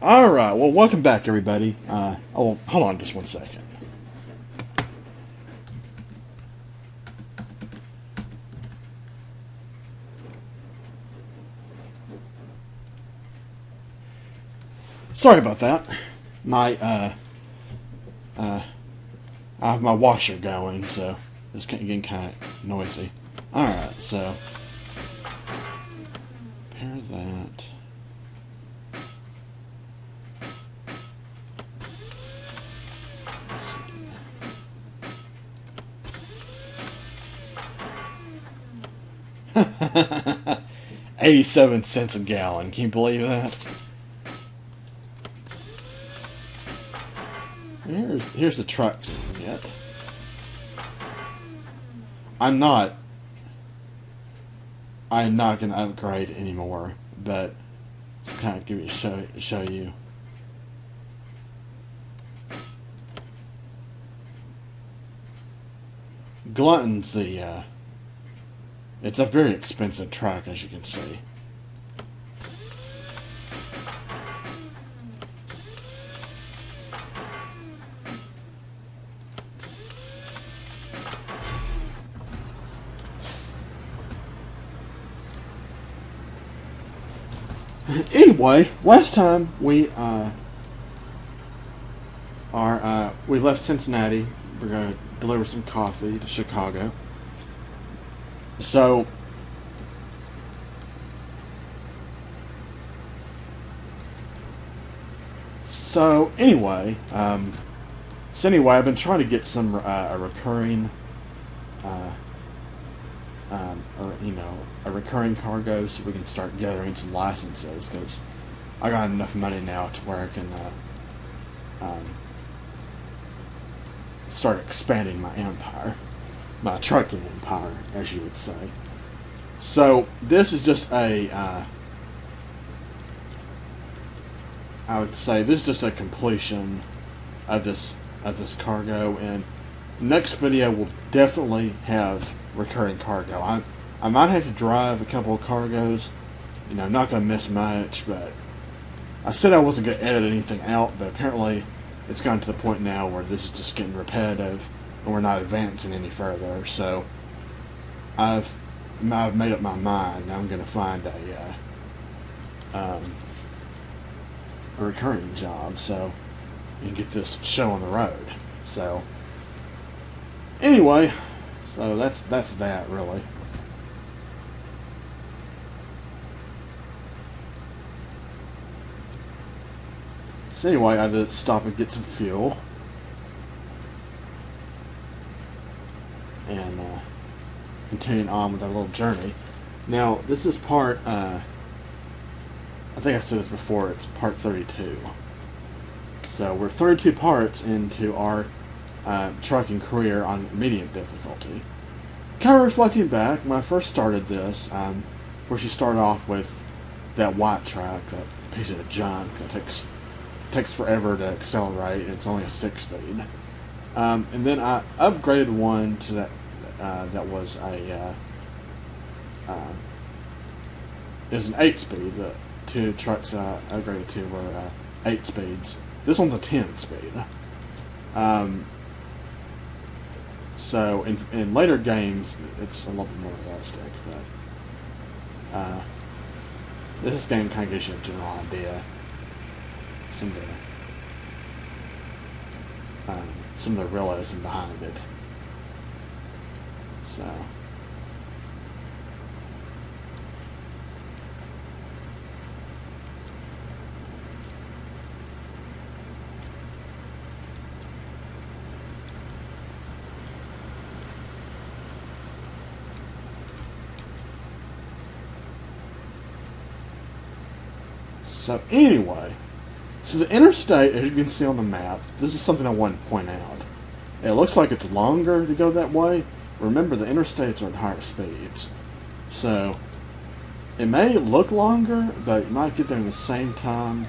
Alright, well, welcome back, everybody. Oh, hold on just one second. Sorry about that. I have my washer going, so it's getting kind of noisy. Alright, so, pair that. Let's see. 87 cents a gallon. Can you believe that? Here's the trucks you can get. I'm not going to upgrade anymore, but just kind of give you show you. Glutton's the it's a very expensive truck, as you can see. Anyway, last time we left Cincinnati. We're gonna deliver some coffee to Chicago. So anyway, I've been trying to get some a recurring, a recurring cargo, so we can start gathering some licenses. Because I got enough money now to where I can start expanding my empire, my trucking empire, as you would say. So this is just a, I would say this is just a completion of this cargo, and next video will definitely have recurring cargo. I might have to drive a couple of cargoes. You know, not gonna miss much, but I said I wasn't gonna edit anything out, but apparently it's gotten to the point now where this is just getting repetitive, and we're not advancing any further. So I've made up my mind. I'm gonna find a recurring job, so you can get this show on the road. So anyway, so that's that really. So anyway, I had to stop and get some fuel, and continuing on with our little journey. Now this is part. I think I said this before. It's part 32. So we're 32 parts into our trucking career on medium difficulty. Kind of reflecting back, when I first started this, where you start off with that white truck, that piece of junk that takes forever to accelerate, and it's only a 6-speed. And then I upgraded one to that that was a it was an 8-speed. The two trucks I upgraded to were 8 speeds. This one's a 10-speed. So in later games, it's a little bit more realistic, but this game kind of gives you a general idea. Some of the realism behind it. So anyway, so the interstate, as you can see on the map, this is something I want to point out. It looks like it's longer to go that way. Remember, the interstates are at higher speeds. So it may look longer, but you might get there in the same time.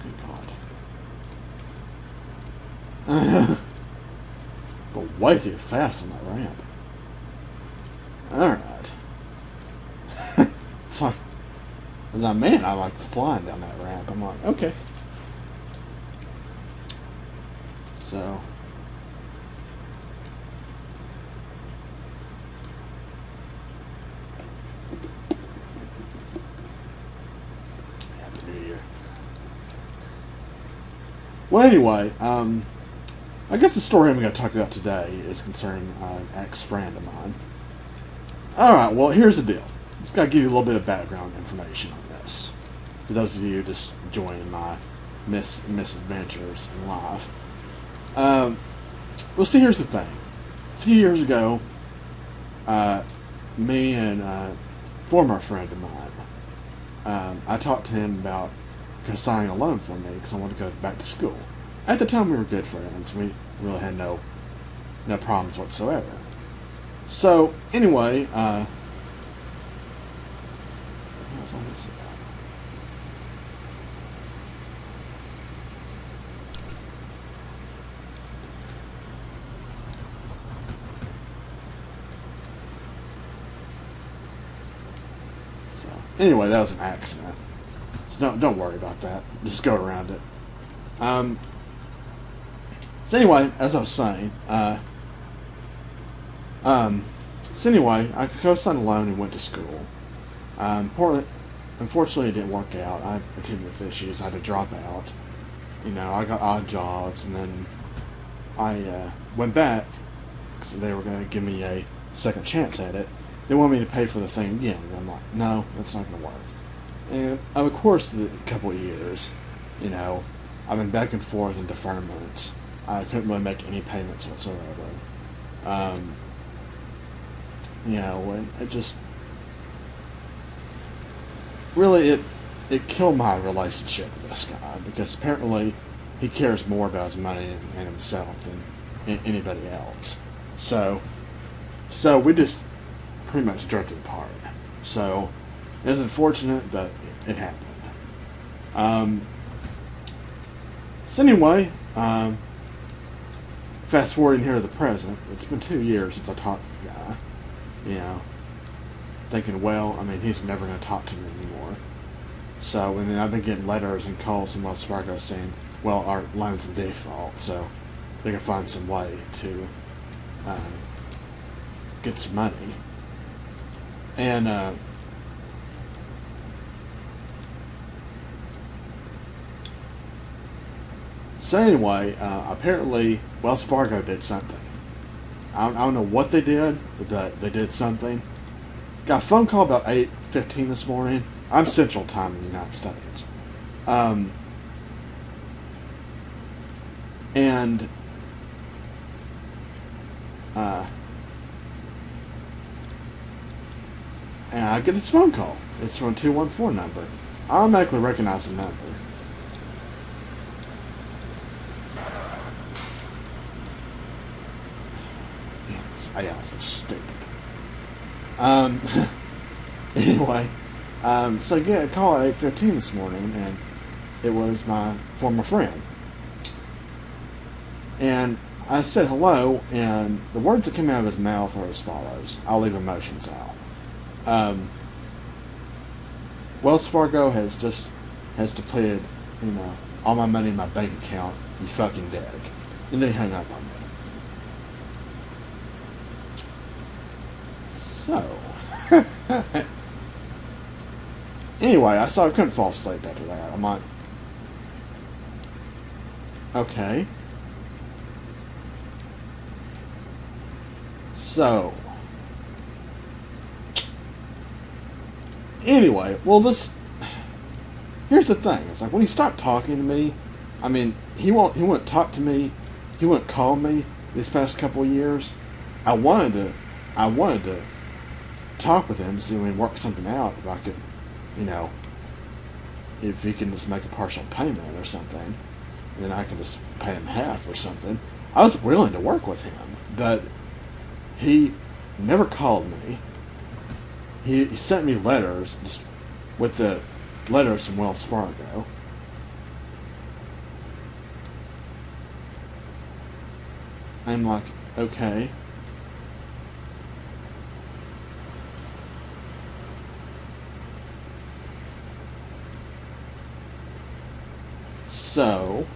Good God. Go way too fast on that ramp. Alright. It's like, man, I like flying down that ramp. I'm like, okay. So. Happy New Year. Well, anyway, I guess the story I'm going to talk about today is concerning an ex-friend of mine. Alright, well, here's the deal. Just got to give you a little bit of background information on this. For those of you just joining my misadventures in life. Well, see, here's the thing. A few years ago, me and a former friend of mine, I talked to him about signing a loan for me because I wanted to go back to school. At the time, we were good friends. We really had no problems whatsoever. So, anyway, what was all this about? So, anyway, that was an accident. So don't worry about that. Just go around it. So anyway, as I was saying, so anyway, I co-signed a loan and went to school. Unfortunately, it didn't work out. I had attendance issues. I had to drop out. You know, I got odd jobs, and then I went back because they were going to give me a second chance at it. They wanted me to pay for the thing again, and I'm like, no, that's not going to work. And of course, the couple of years, you know, I've been back and forth in deferments. I couldn't really make any payments whatsoever. You know, and it just really it killed my relationship with this guy because apparently he cares more about his money and himself than anybody else. So we just pretty much drifted apart. So it was unfortunate, but it happened. So anyway, fast forwarding here to the present, it's been 2 years since I talked to the guy. You know, thinking, well, I mean, he's never going to talk to me anymore. So, and then I've been getting letters and calls from Wells Fargo saying, well, our loan's in default, so they can find some way to get some money. And so anyway, apparently Wells Fargo did something. I don't know what they did, but they did something. Got a phone call about 8:15 this morning. I'm Central Time in the United States. And I get this phone call. It's from a 214 number. I automatically recognize the number. Yeah, so stupid. Anyway, so I get a call at 8:15 this morning, and it was my former friend. And I said hello, and the words that came out of his mouth are as follows. I'll leave emotions out. Wells Fargo has depleted, you know, all my money in my bank account. You fucking dick. And then he hung up on me. So, anyway, I couldn't fall asleep after that. I'm like, okay. So, anyway, well, here's the thing. It's like when he stopped talking to me, I mean, he wouldn't talk to me, he wouldn't call me these past couple of years. I wanted to talk with him, see if we can work something out. If I could, you know, if he can just make a partial payment or something, and then I can just pay him half or something. I was willing to work with him, but he never called me. He sent me letters, just with the letters from Wells Fargo. I'm like, okay. So,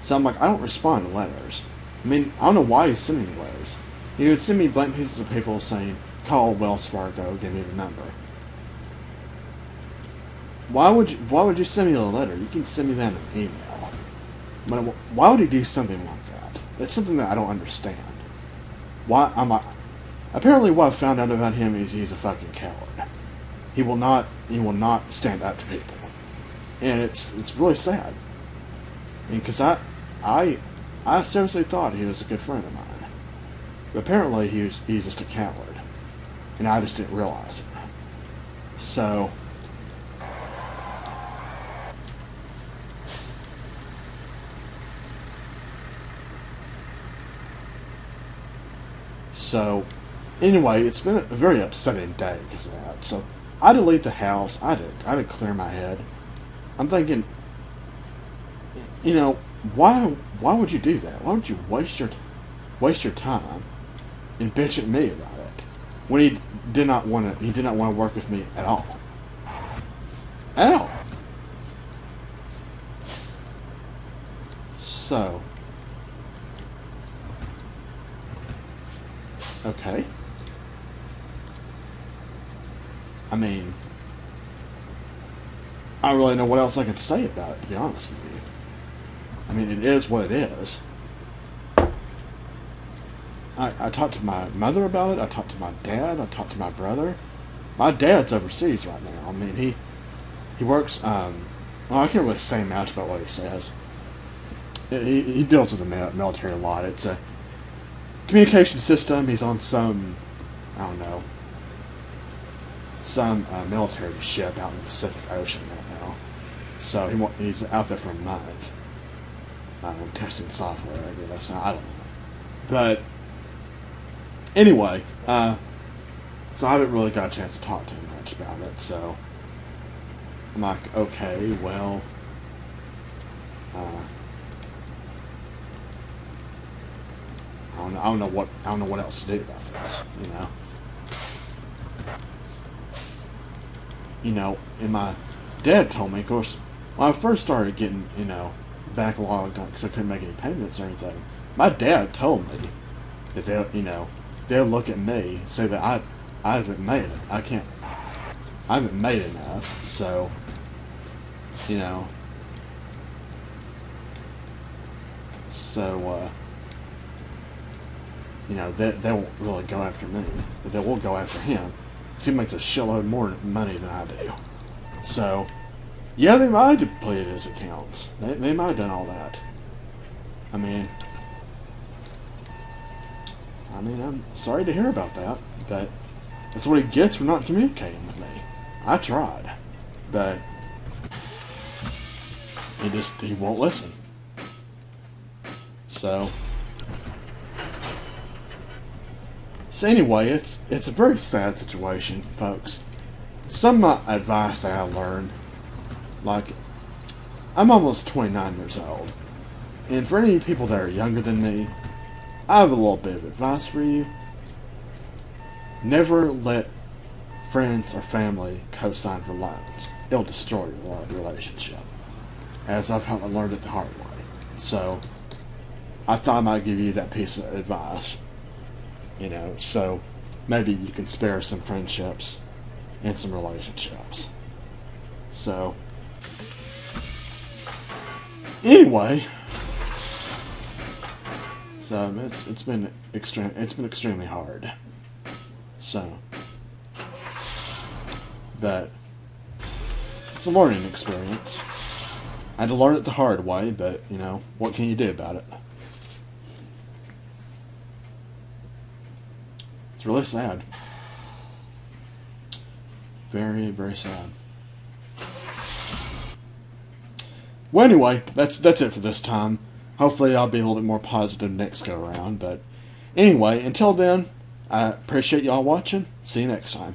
so I'm like, I don't respond to letters. I mean, I don't know why he's sending me letters. He would send me blank pieces of paper saying, call Wells Fargo, give me the number. Why would you send me a letter? You can send me that in an email. But why would he do something like that? It's something that I don't understand. Apparently what I found out about him is he's a fucking coward. He will not stand up to people. And it's really sad. I mean, because I seriously thought he was a good friend of mine. But apparently he's just a coward. And I just didn't realize it. So, anyway, it's been a very upsetting day because of that. So, I had to leave the house. I had to clear my head. I'm thinking, why would you do that? Why would you waste your time and bitch at me about it when he did not want to work with me at all? At all. So, okay. I mean, I don't really know what else I can say about it, to be honest with you. I mean, it is what it is. I talked to my mother about it. I talked to my dad. I talked to my brother. My dad's overseas right now. I mean, he works. Well, I can't really say much about what he says. He deals with the military a lot. It's a communication system. He's on some, I don't know, some military ship out in the Pacific Ocean right now. So he's out there for a month, testing software, I guess. I don't know. But anyway, so I haven't really got a chance to talk to him much about it. So I'm like, okay, well, I don't know what else to do about this, and my dad told me, of course, when I first started getting, backlogged because I couldn't make any payments or anything, my dad told me that they'll look at me and say that I haven't made it. I haven't made enough, so, they won't really go after me, but they will go after him. He makes a shitload more money than I do. So, yeah, they might have depleted his accounts. They might have done all that. I mean, I'm sorry to hear about that, but that's what he gets for not communicating with me. I tried, but he won't listen. So anyway, it's a very sad situation, folks. Some of my advice that I learned, like, I'm almost 29 years old, and for any people that are younger than me, I have a little bit of advice for you. Never let friends or family co-sign for loans. It'll destroy your relationship, as I've learned it the hard way. So I thought I might give you that piece of advice. So maybe you can spare some friendships and some relationships. So, anyway, so it's been extremely hard. So, but it's a learning experience. I had to learn it the hard way, but what can you do about it? It's really sad. Very, very sad. Well, anyway, that's it for this time. Hopefully I'll be a little bit more positive next go around. But anyway, until then, I appreciate y'all watching. See you next time.